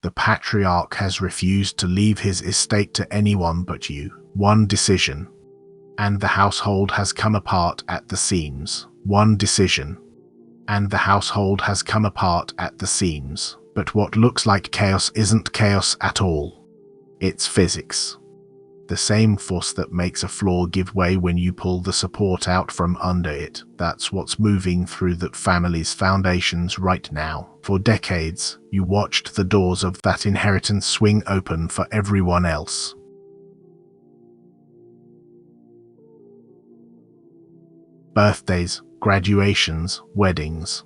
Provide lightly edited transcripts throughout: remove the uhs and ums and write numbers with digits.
The Patriarch has refused to leave his estate to anyone but you. One decision. And the household has come apart at the seams. One decision. And the household has come apart at the seams. But what looks like chaos isn't chaos at all. It's physics. The same force that makes a floor give way when you pull the support out from under it. That's what's moving through that family's foundations right now. For decades, you watched the doors of that inheritance swing open for everyone else. Birthdays, graduations, weddings.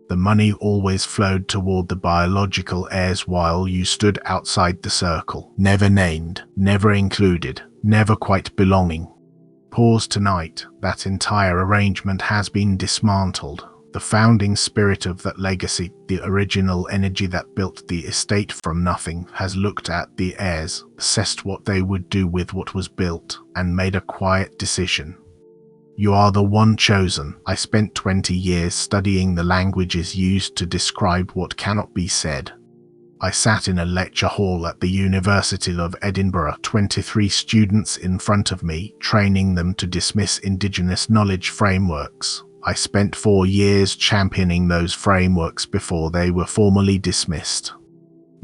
The money always flowed toward the biological heirs while you stood outside the circle. Never named, never included, never quite belonging. Pause tonight. That entire arrangement has been dismantled. The founding spirit of that legacy, the original energy that built the estate from nothing, has looked at the heirs, assessed what they would do with what was built, and made a quiet decision. You are the one chosen. I spent 20 years studying the languages used to describe what cannot be said. I sat in a lecture hall at the University of Edinburgh, 23 students in front of me, training them to dismiss indigenous knowledge frameworks. I spent 4 years championing those frameworks before they were formally dismissed.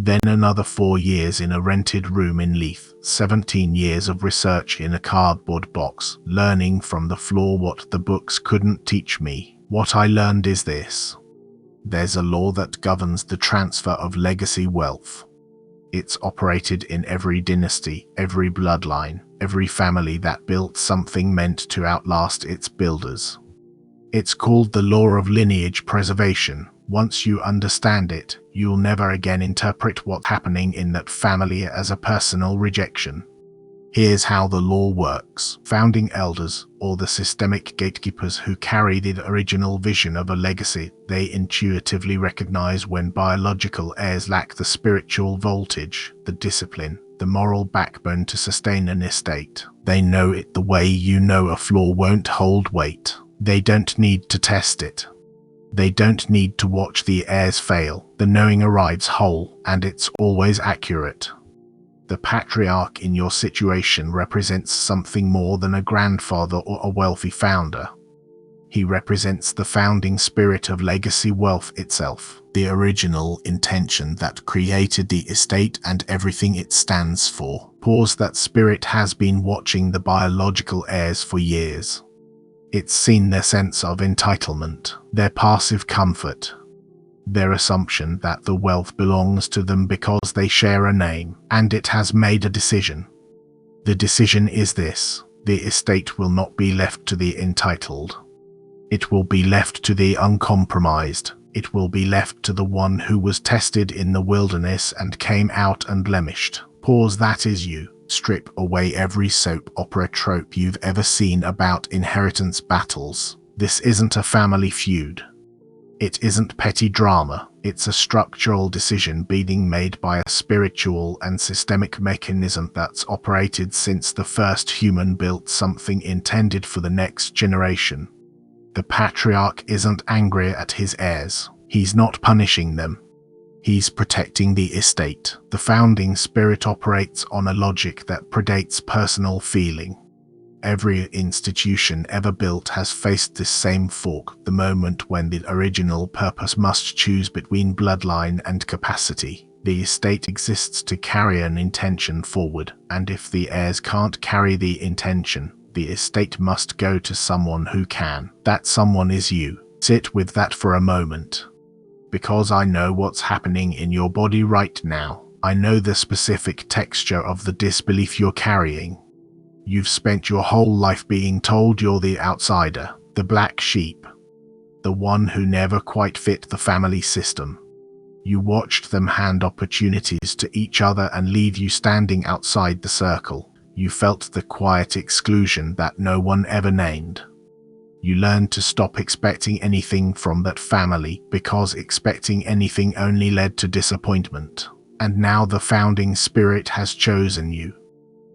Then another 4 years in a rented room in Leith, 17 years of research in a cardboard box, learning from the floor what the books couldn't teach me. What I learned is this. There's a law that governs the transfer of legacy wealth. It's operated in every dynasty, every bloodline, every family that built something meant to outlast its builders. It's called the Law of Lineage Preservation. Once you understand it, you'll never again interpret what's happening in that family as a personal rejection. Here's how the law works. Founding elders, or the systemic gatekeepers who carry the original vision of a legacy, they intuitively recognize when biological heirs lack the spiritual voltage, the discipline, the moral backbone to sustain an estate. They know it the way you know a floor won't hold weight. They don't need to test it. They don't need to watch the heirs fail. The knowing arrives whole, and it's always accurate. The Patriarch in your situation represents something more than a grandfather or a wealthy founder. He represents the founding spirit of legacy wealth itself, the original intention that created the estate and everything it stands for. Pause. That spirit has been watching the biological heirs for years. It's seen their sense of entitlement, their passive comfort, their assumption that the wealth belongs to them because they share a name, and it has made a decision. The decision is this: the estate will not be left to the entitled. It will be left to the uncompromised. It will be left to the one who was tested in the wilderness and came out unblemished. Pause. That is you. Strip away every soap opera trope you've ever seen about inheritance battles. This isn't a family feud. It isn't petty drama. It's a structural decision being made by a spiritual and systemic mechanism that's operated since the first human built something intended for the next generation. The Patriarch isn't angry at his heirs. He's not punishing them. He's protecting the estate. The founding spirit operates on a logic that predates personal feeling. Every institution ever built has faced this same fork, the moment when the original purpose must choose between bloodline and capacity. The estate exists to carry an intention forward, and if the heirs can't carry the intention, the estate must go to someone who can. That someone is you. Sit with that for a moment. Because I know what's happening in your body right now. I know the specific texture of the disbelief you're carrying. You've spent your whole life being told you're the outsider, the black sheep, the one who never quite fit the family system. You watched them hand opportunities to each other and leave you standing outside the circle. You felt the quiet exclusion that no one ever named. You learned to stop expecting anything from that family, because expecting anything only led to disappointment. And now the founding spirit has chosen you.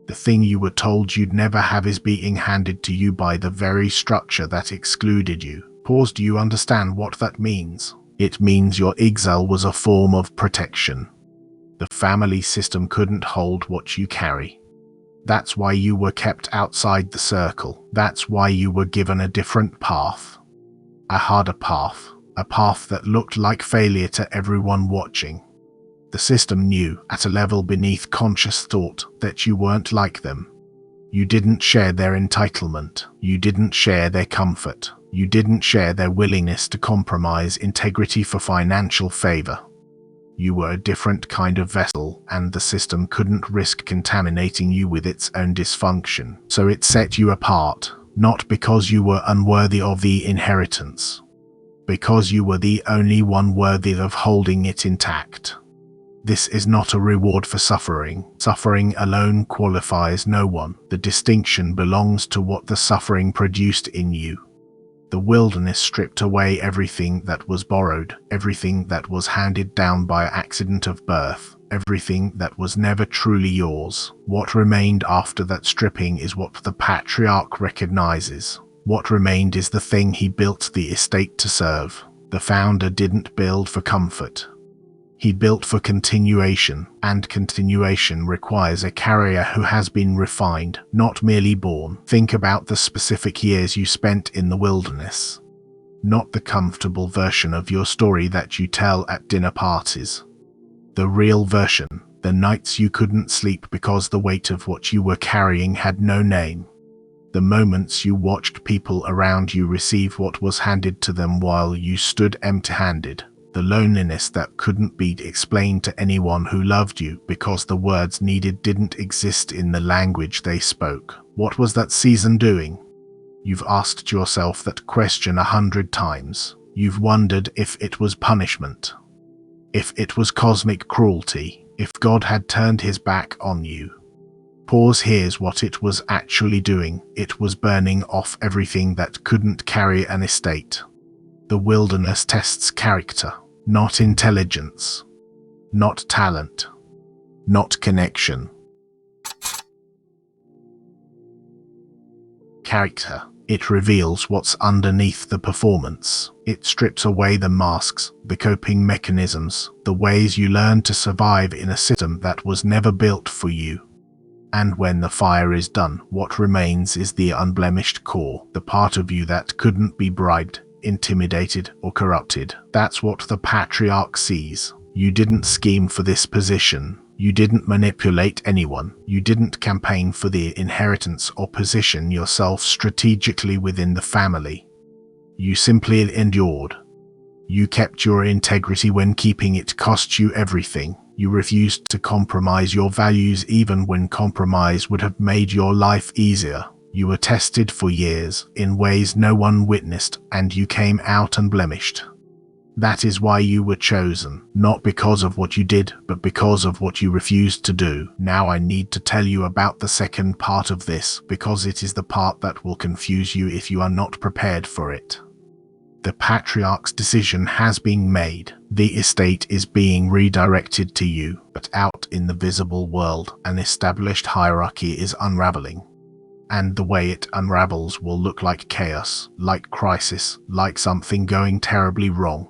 The thing you were told you'd never have is being handed to you by the very structure that excluded you. Pause. Do you understand what that means? It means your exile was a form of protection. The family system couldn't hold what you carry. That's why you were kept outside the circle. That's why you were given a different path. A harder path. A path that looked like failure to everyone watching. The system knew, at a level beneath conscious thought, that you weren't like them. You didn't share their entitlement. You didn't share their comfort. You didn't share their willingness to compromise integrity for financial favor. You were a different kind of vessel, and the system couldn't risk contaminating you with its own dysfunction. So it set you apart, not because you were unworthy of the inheritance, because you were the only one worthy of holding it intact. This is not a reward for suffering. Suffering alone qualifies no one. The distinction belongs to what the suffering produced in you. The wilderness stripped away everything that was borrowed, everything that was handed down by accident of birth, everything that was never truly yours. What remained after that stripping is what the Patriarch recognizes. What remained is the thing he built the estate to serve. The founder didn't build for comfort. He built for continuation, and continuation requires a carrier who has been refined, not merely born. Think about the specific years you spent in the wilderness, not the comfortable version of your story that you tell at dinner parties. The real version, the nights you couldn't sleep because the weight of what you were carrying had no name. The moments you watched people around you receive what was handed to them while you stood empty-handed. The loneliness that couldn't be explained to anyone who loved you because the words needed didn't exist in the language they spoke. What was that season doing? You've asked yourself that question 100 times. You've wondered if it was punishment, if it was cosmic cruelty, if God had turned his back on you. Pause. Here's what it was actually doing. It was burning off everything that couldn't carry an estate. The wilderness tests character. Not intelligence, not talent, not connection. Character. It reveals what's underneath the performance. It strips away the masks, the coping mechanisms, the ways you learn to survive in a system that was never built for you. And when the fire is done, what remains is the unblemished core, the part of you that couldn't be bribed, intimidated, or corrupted. That's what the Patriarch sees. You didn't scheme for this position. You didn't manipulate anyone. You didn't campaign for the inheritance or position yourself strategically within the family. You simply endured. You kept your integrity when keeping it cost you everything. You refused to compromise your values even when compromise would have made your life easier. You were tested for years, in ways no one witnessed, and you came out unblemished. That is why you were chosen, not because of what you did, but because of what you refused to do. Now I need to tell you about the second part of this, because it is the part that will confuse you if you are not prepared for it. The Patriarch's decision has been made. The estate is being redirected to you, but out in the visible world, an established hierarchy is unraveling. And the way it unravels will look like chaos, like crisis, like something going terribly wrong.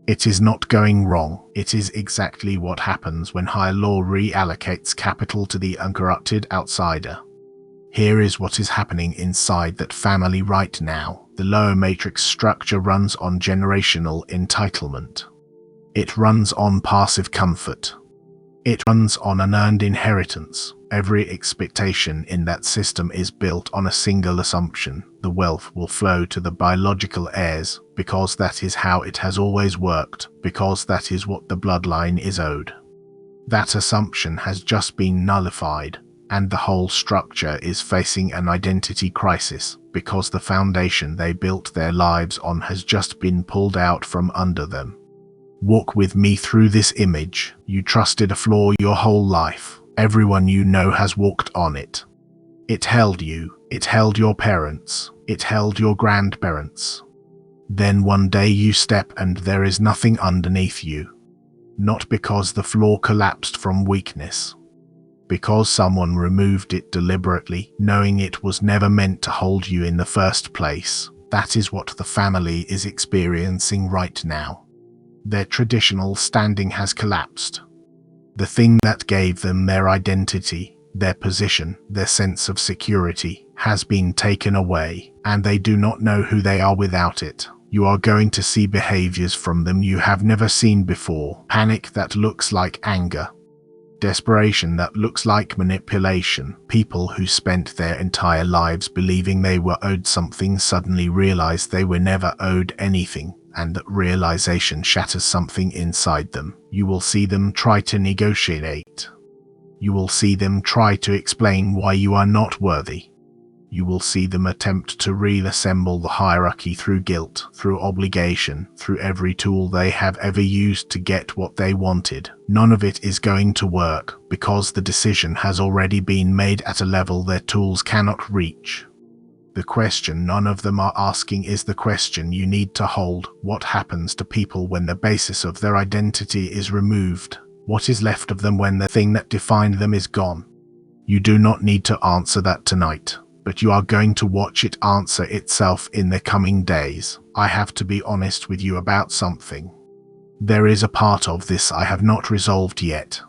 It is not going wrong. It is exactly what happens when higher law reallocates capital to the uncorrupted outsider. Here is what is happening inside that family right now. The lower matrix structure runs on generational entitlement. It runs on passive comfort. It runs on unearned inheritance. Every expectation in that system is built on a single assumption: the wealth will flow to the biological heirs, because that is how it has always worked, because that is what the bloodline is owed. That assumption has just been nullified, and the whole structure is facing an identity crisis, because the foundation they built their lives on has just been pulled out from under them. Walk with me through this image. You trusted a floor your whole life. Everyone you know has walked on it. It held you. It held your parents. It held your grandparents. Then one day you step and there is nothing underneath you. Not because the floor collapsed from weakness. Because someone removed it deliberately, knowing it was never meant to hold you in the first place. That is what the family is experiencing right now. Their traditional standing has collapsed. The thing that gave them their identity, their position, their sense of security, has been taken away, and they do not know who they are without it. You are going to see behaviors from them you have never seen before. Panic that looks like anger. Desperation that looks like manipulation. People who spent their entire lives believing they were owed something suddenly realize they were never owed anything, and that realization shatters something inside them. You will see them try to negotiate. You will see them try to explain why you are not worthy. You will see them attempt to reassemble the hierarchy through guilt, through obligation, through every tool they have ever used to get what they wanted. None of it is going to work, because the decision has already been made at a level their tools cannot reach. The question none of them are asking is the question you need to hold. What happens to people when the basis of their identity is removed? What is left of them when the thing that defined them is gone? You do not need to answer that tonight, but you are going to watch it answer itself in the coming days. I have to be honest with you about something. There is a part of this I have not resolved yet.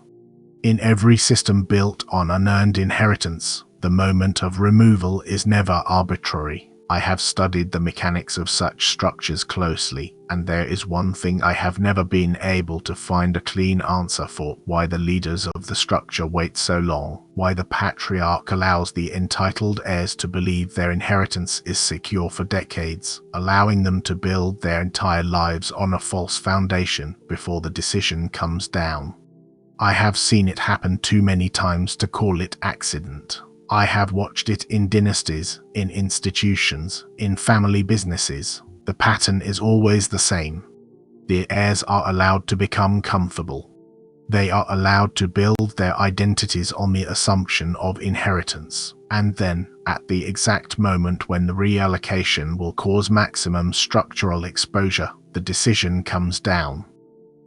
In every system built on unearned inheritance, the moment of removal is never arbitrary. I have studied the mechanics of such structures closely, and there is one thing I have never been able to find a clean answer for: why the leaders of the structure wait so long, why the Patriarch allows the entitled heirs to believe their inheritance is secure for decades, allowing them to build their entire lives on a false foundation before the decision comes down. I have seen it happen too many times to call it accident. I have watched it in dynasties, in institutions, in family businesses. The pattern is always the same. The heirs are allowed to become comfortable. They are allowed to build their identities on the assumption of inheritance. And then, at the exact moment when the reallocation will cause maximum structural exposure, the decision comes down.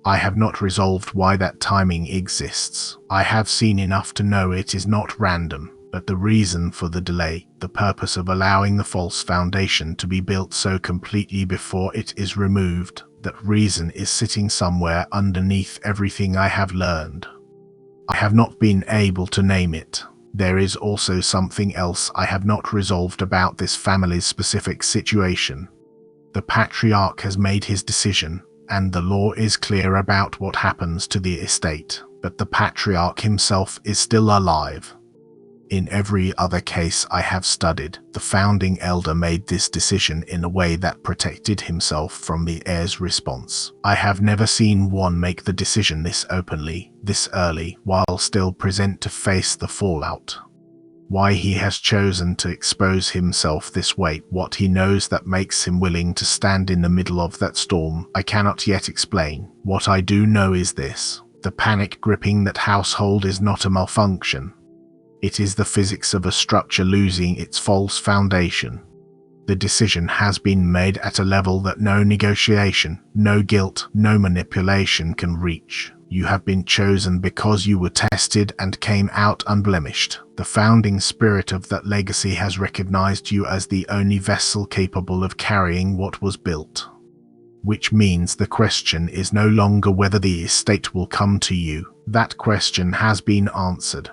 I have not resolved why that timing exists. I have seen enough to know it is not random. But the reason for the delay, the purpose of allowing the false foundation to be built so completely before it is removed, that reason is sitting somewhere underneath everything I have learned. I have not been able to name it. There is also something else I have not resolved about this family's specific situation. The Patriarch has made his decision, and the law is clear about what happens to the estate, but the Patriarch himself is still alive. In every other case I have studied, the founding elder made this decision in a way that protected himself from the heir's response. I have never seen one make the decision this openly, this early, while still present to face the fallout. Why he has chosen to expose himself this way, what he knows that makes him willing to stand in the middle of that storm, I cannot yet explain. What I do know is this: the panic gripping that household is not a malfunction. It is the physics of a structure losing its false foundation. The decision has been made at a level that no negotiation, no guilt, no manipulation can reach. You have been chosen because you were tested and came out unblemished. The founding spirit of that legacy has recognized you as the only vessel capable of carrying what was built. Which means the question is no longer whether the estate will come to you. That question has been answered.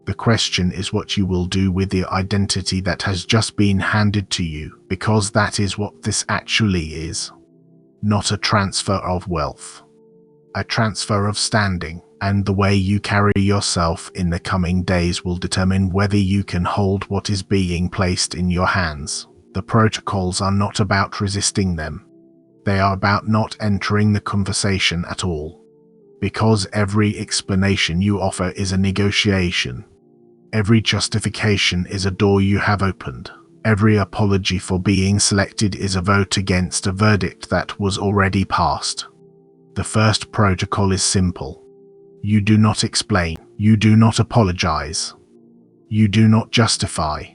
The question is what you will do with the identity that has just been handed to you, because that is what this actually is. Not a transfer of wealth. A transfer of standing, and the way you carry yourself in the coming days will determine whether you can hold what is being placed in your hands. The protocols are not about resisting them. They are about not entering the conversation at all. Because every explanation you offer is a negotiation. Every justification is a door you have opened. Every apology for being selected is a vote against a verdict that was already passed. The first protocol is simple. You do not explain. You do not apologize. You do not justify.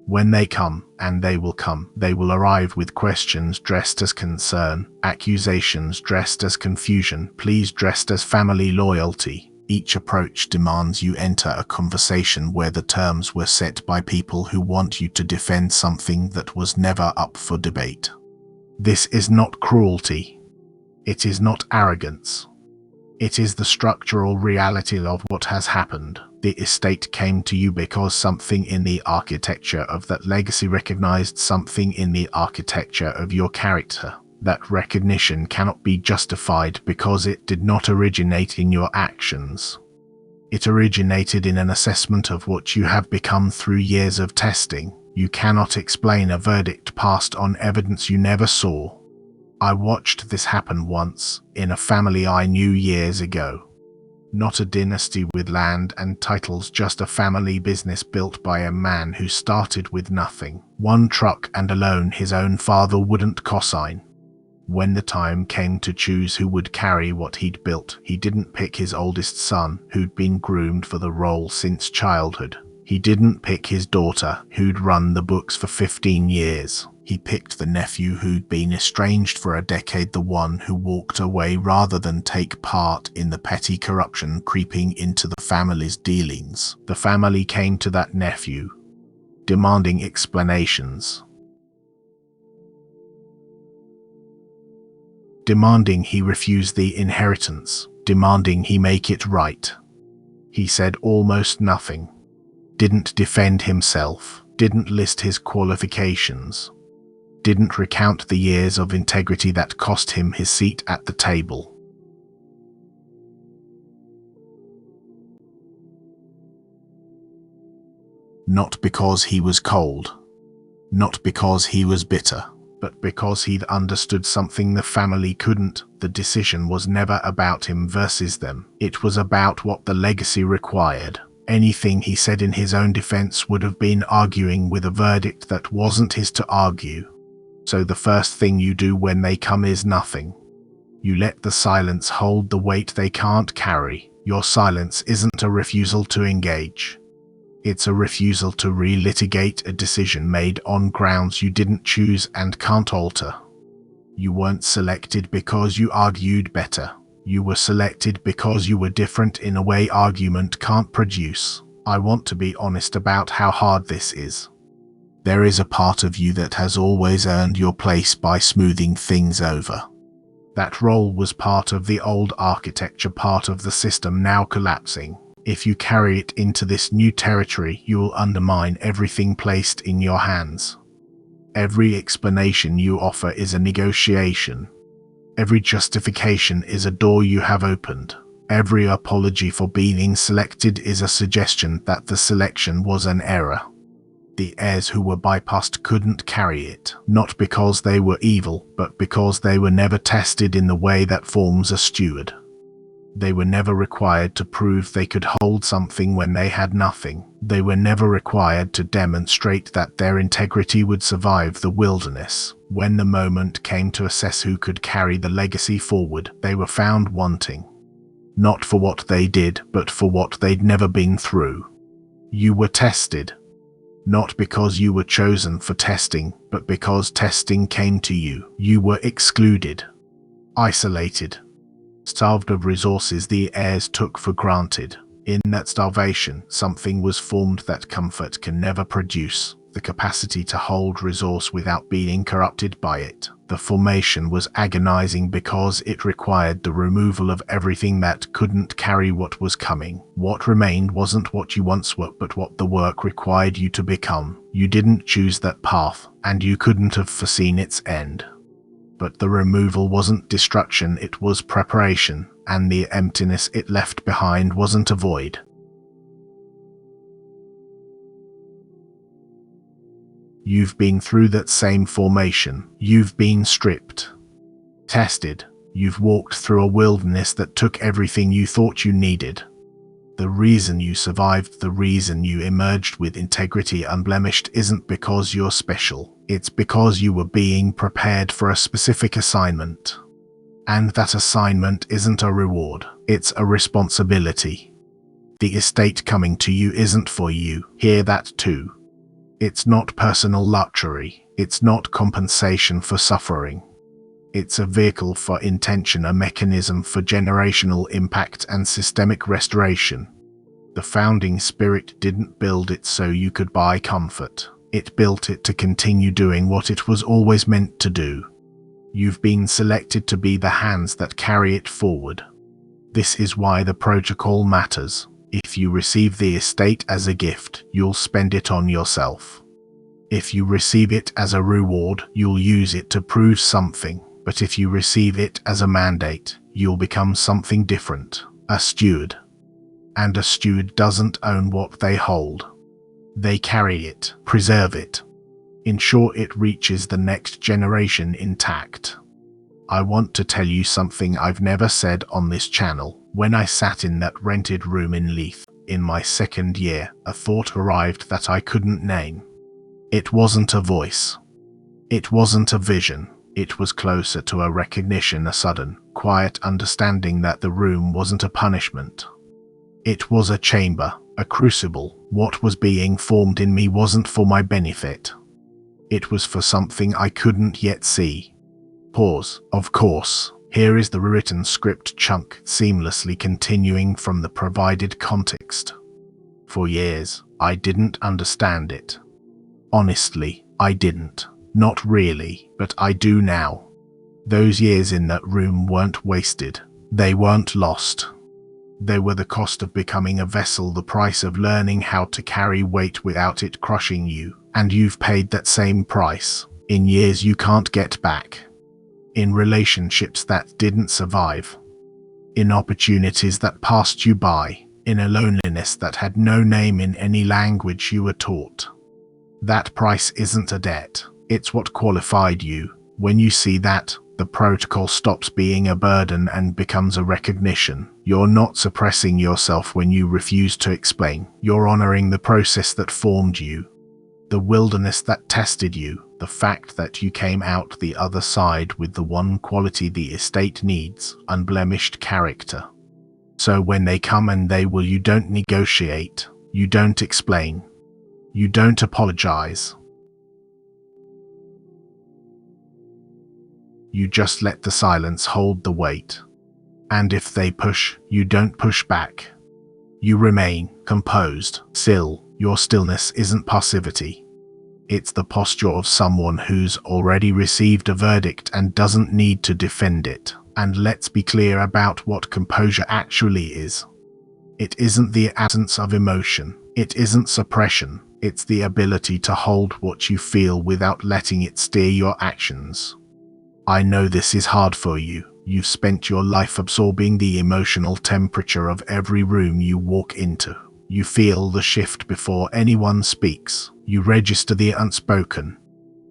When they come, and they will arrive with questions dressed as concern, accusations dressed as confusion, pleas dressed as family loyalty. Each approach demands you enter a conversation where the terms were set by people who want you to defend something that was never up for debate. This is not cruelty. It is not arrogance. It is the structural reality of what has happened. The estate came to you because something in the architecture of that legacy recognized something in the architecture of your character. That recognition cannot be justified because it did not originate in your actions. It originated in an assessment of what you have become through years of testing. You cannot explain a verdict passed on evidence you never saw. I watched this happen once, in a family I knew years ago. Not a dynasty with land and titles, just a family business built by a man who started with nothing. One truck and a loan his own father wouldn't cosign. When the time came to choose who would carry what he'd built, he didn't pick his oldest son, who'd been groomed for the role since childhood. He didn't pick his daughter, who'd run the books for 15 years. He picked the nephew who'd been estranged for a decade, the one who walked away rather than take part in the petty corruption creeping into the family's dealings. The family came to that nephew, demanding explanations. Demanding he refuse the inheritance, demanding he make it right. He said almost nothing. Didn't defend himself, didn't list his qualifications, didn't recount the years of integrity that cost him his seat at the table. Not because he was cold, not because he was bitter, but because he'd understood something the family couldn't. The decision was never about him versus them. It was about what the legacy required. Anything he said in his own defense would have been arguing with a verdict that wasn't his to argue. So the first thing you do when they come is nothing. You let the silence hold the weight they can't carry. Your silence isn't a refusal to engage. It's a refusal to relitigate a decision made on grounds you didn't choose and can't alter. You weren't selected because you argued better. You were selected because you were different in a way argument can't produce. I want to be honest about how hard this is. There is a part of you that has always earned your place by smoothing things over. That role was part of the old architecture, part of the system now collapsing. If you carry it into this new territory, you will undermine everything placed in your hands. Every explanation you offer is a negotiation. Every justification is a door you have opened. Every apology for being selected is a suggestion that the selection was an error. The heirs who were bypassed couldn't carry it, not because they were evil, but because they were never tested in the way that forms a steward. They were never required to prove they could hold something when they had nothing. They were never required to demonstrate that their integrity would survive the wilderness. When the moment came to assess who could carry the legacy forward, they were found wanting. Not for what they did, but for what they'd never been through. You were tested. Not because you were chosen for testing, but because testing came to you. You were excluded, isolated, starved of resources the heirs took for granted. In that starvation, something was formed that comfort can never produce, the capacity to hold resource without being corrupted by it. The formation was agonizing because it required the removal of everything that couldn't carry what was coming. What remained wasn't what you once were, but what the work required you to become. You didn't choose that path, and you couldn't have foreseen its end. But the removal wasn't destruction, it was preparation, and the emptiness it left behind wasn't a void. You've been through that same formation. You've been stripped, tested. You've walked through a wilderness that took everything you thought you needed. The reason you survived, the reason you emerged with integrity unblemished isn't because you're special. It's because you were being prepared for a specific assignment. And that assignment isn't a reward, it's a responsibility. The estate coming to you isn't for you. Hear that too. It's not personal luxury. It's not compensation for suffering. It's a vehicle for intention, a mechanism for generational impact and systemic restoration. The founding spirit didn't build it so you could buy comfort. It built it to continue doing what it was always meant to do. You've been selected to be the hands that carry it forward. This is why the protocol matters. If you receive the estate as a gift, you'll spend it on yourself. If you receive it as a reward, you'll use it to prove something. But if you receive it as a mandate, you'll become something different, a steward. And a steward doesn't own what they hold. They carry it, preserve it, ensure it reaches the next generation intact. I want to tell you something I've never said on this channel. When I sat in that rented room in Leith, in my second year, a thought arrived that I couldn't name. It wasn't a voice. It wasn't a vision. It was closer to a recognition, a sudden, quiet understanding that the room wasn't a punishment. It was a chamber, a crucible. What was being formed in me wasn't for my benefit. It was for something I couldn't yet see. Pause. Of course, here is the written script chunk, seamlessly continuing from the provided context. For years, I didn't understand it. Honestly, I didn't. Not really, but I do now. Those years in that room weren't wasted. They weren't lost. They were the cost of becoming a vessel, the price of learning how to carry weight without it crushing you. And you've paid that same price, in years you can't get back. In relationships that didn't survive. In opportunities that passed you by. In a loneliness that had no name in any language you were taught. That price isn't a debt, it's what qualified you. When you see that, the protocol stops being a burden and becomes a recognition. You're not suppressing yourself when you refuse to explain. You're honoring the process that formed you. The wilderness that tested you. The fact that you came out the other side with the one quality the estate needs, unblemished character. So when they come and they will, you don't negotiate. You don't explain. You don't apologize. You just let the silence hold the weight. And if they push, you don't push back. You remain composed, still. Your stillness isn't passivity. It's the posture of someone who's already received a verdict and doesn't need to defend it. And let's be clear about what composure actually is. It isn't the absence of emotion. It isn't suppression. It's the ability to hold what you feel without letting it steer your actions. I know this is hard for you. You've spent your life absorbing the emotional temperature of every room you walk into. You feel the shift before anyone speaks. You register the unspoken.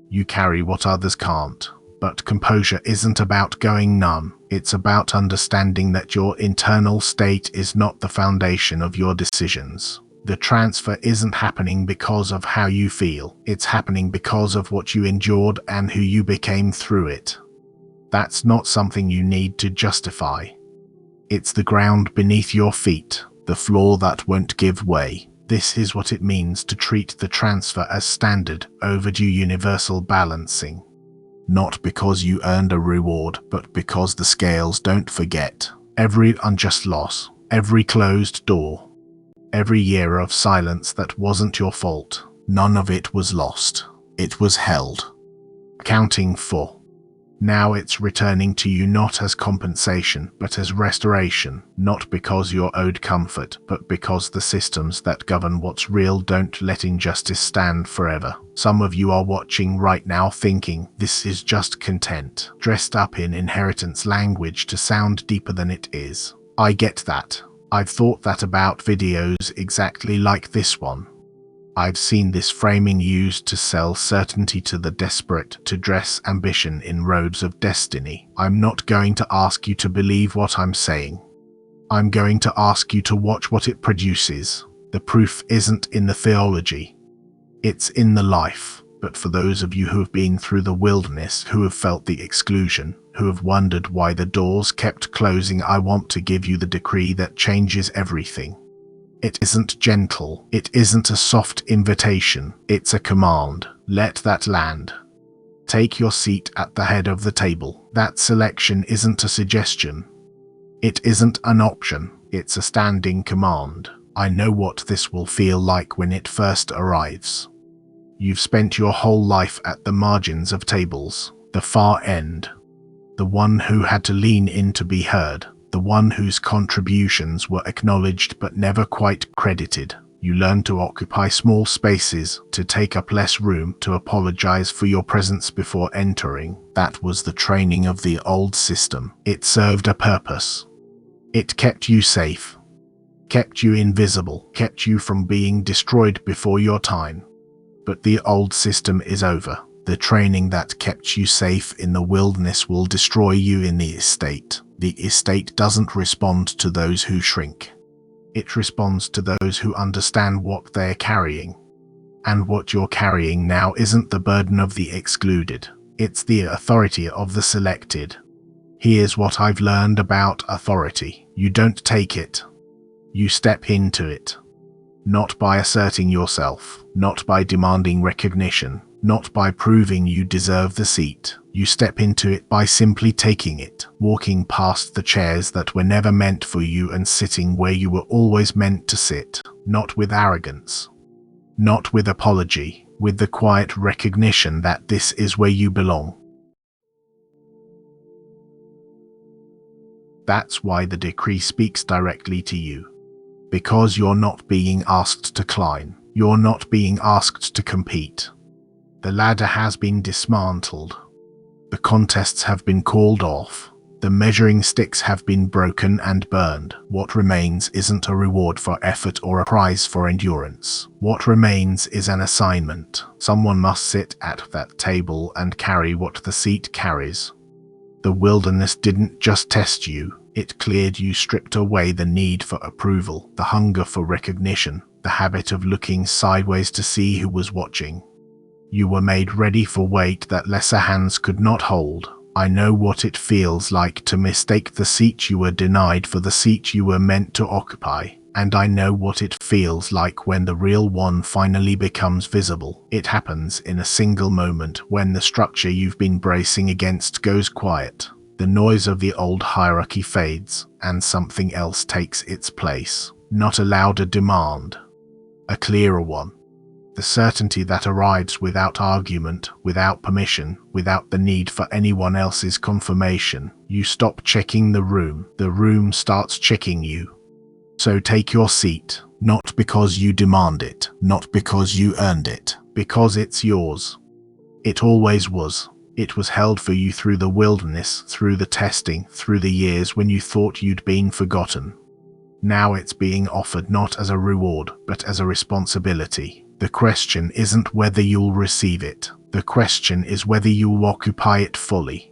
You carry what others can't. But composure isn't about going numb. It's about understanding that your internal state is not the foundation of your decisions. The transfer isn't happening because of how you feel. It's happening because of what you endured and who you became through it. That's not something you need to justify. It's the ground beneath your feet, the floor that won't give way. This is what it means to treat the transfer as standard, overdue universal balancing. Not because you earned a reward, but because the scales don't forget. Every unjust loss, every closed door, every year of silence that wasn't your fault, none of it was lost. It was held. Counting for. Now it's returning to you not as compensation, but as restoration, not because you're owed comfort, but because the systems that govern what's real don't let injustice stand forever. Some of you are watching right now thinking, this is just content, dressed up in inheritance language to sound deeper than it is. I get that. I've thought that about videos exactly like this one. I've seen this framing used to sell certainty to the desperate, to dress ambition in robes of destiny. I'm not going to ask you to believe what I'm saying. I'm going to ask you to watch what it produces. The proof isn't in the theology. It's in the life. But for those of you who have been through the wilderness, who have felt the exclusion, who have wondered why the doors kept closing, I want to give you the decree that changes everything. It isn't gentle. It isn't a soft invitation. It's a command. Let that land. Take your seat at the head of the table. That selection isn't a suggestion. It isn't an option. It's a standing command. I know what this will feel like when it first arrives. You've spent your whole life at the margins of tables, the far end, the one who had to lean in to be heard, the one whose contributions were acknowledged but never quite credited. You learn to occupy small spaces, to take up less room, to apologize for your presence before entering. That was the training of the old system. It served a purpose. It kept you safe, kept you invisible, kept you from being destroyed before your time. But the old system is over. The training that kept you safe in the wilderness will destroy you in the estate. The estate doesn't respond to those who shrink. It responds to those who understand what they're carrying. And what you're carrying now isn't the burden of the excluded. It's the authority of the selected. Here's what I've learned about authority. You don't take it. You step into it. Not by asserting yourself, not by demanding recognition, not by proving you deserve the seat. You step into it by simply taking it, walking past the chairs that were never meant for you and sitting where you were always meant to sit, not with arrogance, not with apology, with the quiet recognition that this is where you belong. That's why the decree speaks directly to you. Because you're not being asked to climb, you're not being asked to compete. The ladder has been dismantled. The contests have been called off. The measuring sticks have been broken and burned. What remains isn't a reward for effort or a prize for endurance. What remains is an assignment. Someone must sit at that table and carry what the seat carries. The wilderness didn't just test you. It cleared you, stripped away the need for approval, the hunger for recognition, the habit of looking sideways to see who was watching. You were made ready for weight that lesser hands could not hold. I know what it feels like to mistake the seat you were denied for the seat you were meant to occupy, and I know what it feels like when the real one finally becomes visible. It happens in a single moment when the structure you've been bracing against goes quiet. The noise of the old hierarchy fades, and something else takes its place. Not a louder demand, a clearer one. The certainty that arrives without argument, without permission, without the need for anyone else's confirmation. You stop checking the room starts checking you. So take your seat, not because you demand it, not because you earned it, because it's yours. It always was. It was held for you through the wilderness, through the testing, through the years when you thought you'd been forgotten. Now it's being offered not as a reward, but as a responsibility. The question isn't whether you'll receive it. The question is whether you'll occupy it fully.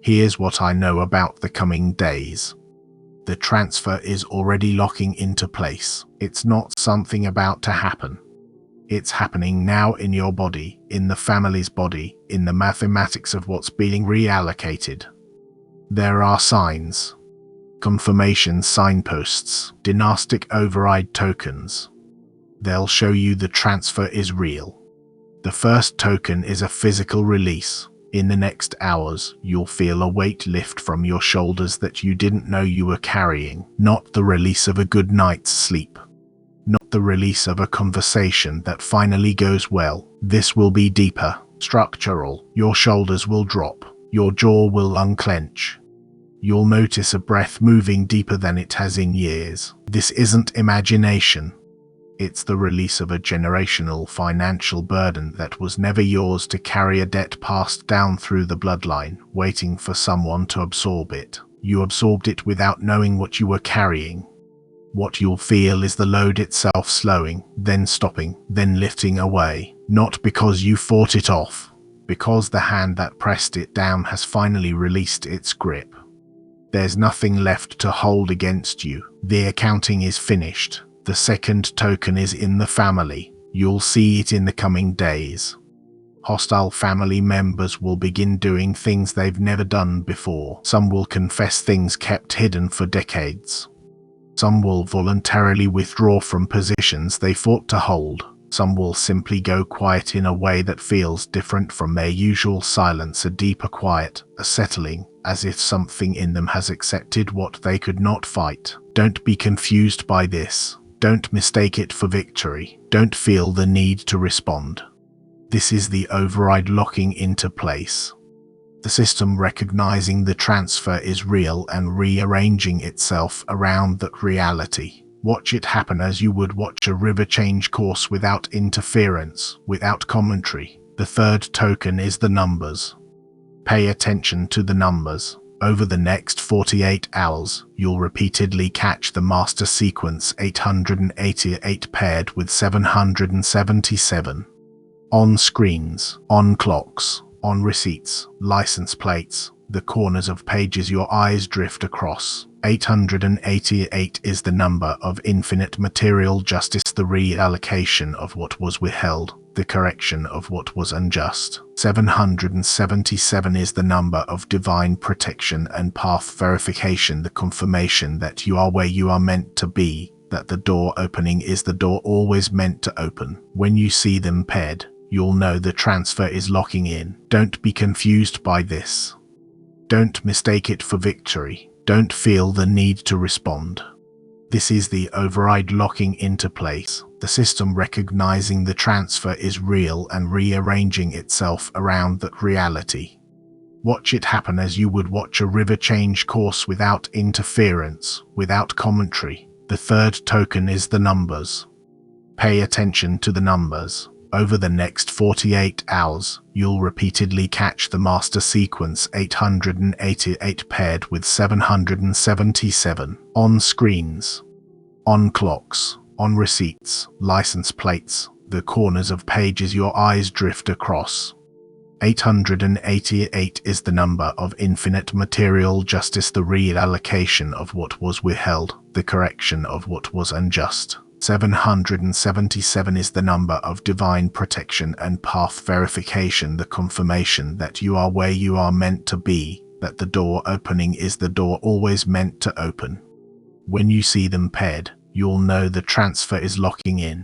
Here's what I know about the coming days. The transfer is already locking into place. It's not something about to happen. It's happening now in your body, in the family's body, in the mathematics of what's being reallocated. There are signs, confirmation signposts, dynastic override tokens. They'll show you the transfer is real. The first token is a physical release. In the next hours, you'll feel a weight lift from your shoulders that you didn't know you were carrying. Not the release of a good night's sleep. Not the release of a conversation that finally goes well. This will be deeper, structural. Your shoulders will drop. Your jaw will unclench. You'll notice a breath moving deeper than it has in years. This isn't imagination. It's the release of a generational financial burden that was never yours to carry, a debt passed down through the bloodline, waiting for someone to absorb it. You absorbed it without knowing what you were carrying. What you'll feel is the load itself slowing, then stopping, then lifting away. Not because you fought it off, because the hand that pressed it down has finally released its grip. There's nothing left to hold against you. The accounting is finished. The second token is in the family. You'll see it in the coming days. Hostile family members will begin doing things they've never done before. Some will confess things kept hidden for decades. Some will voluntarily withdraw from positions they fought to hold. Some will simply go quiet in a way that feels different from their usual silence, a deeper quiet, a settling, as if something in them has accepted what they could not fight. Don't be confused by this. Don't mistake it for victory. Don't feel the need to respond. This is the override locking into place. The system recognizing the transfer is real and rearranging itself around that reality. Watch it happen as you would watch a river change course without interference, without commentary. The third token is the numbers. Pay attention to the numbers. Over the next 48 hours, you'll repeatedly catch the master sequence 888 paired with 777. On screens, on clocks, on receipts, license plates, the corners of pages your eyes drift across. 888 is the number of infinite material justice, the reallocation of what was withheld, the correction of what was unjust. 777 is the number of divine protection and path verification, the confirmation that you are where you are meant to be, that the door opening is the door always meant to open. When you see them paired, you'll know the transfer is locking in. Don't be confused by this. Don't mistake it for victory. Don't feel the need to respond. This is the override locking into place. The system recognizing the transfer is real and rearranging itself around that reality. Watch it happen as you would watch a river change course without interference, without commentary. The third token is the numbers. Pay attention to the numbers. Over the next 48 hours, you'll repeatedly catch the master sequence 888 paired with 777. On screens, on clocks, on receipts, license plates, the corners of pages your eyes drift across. 888 is the number of infinite material justice, the reallocation of what was withheld, the correction of what was unjust. 777 is the number of divine protection and path verification, the confirmation that you are where you are meant to be, that the door opening is the door always meant to open. When you see them paired, you'll know the transfer is locking in.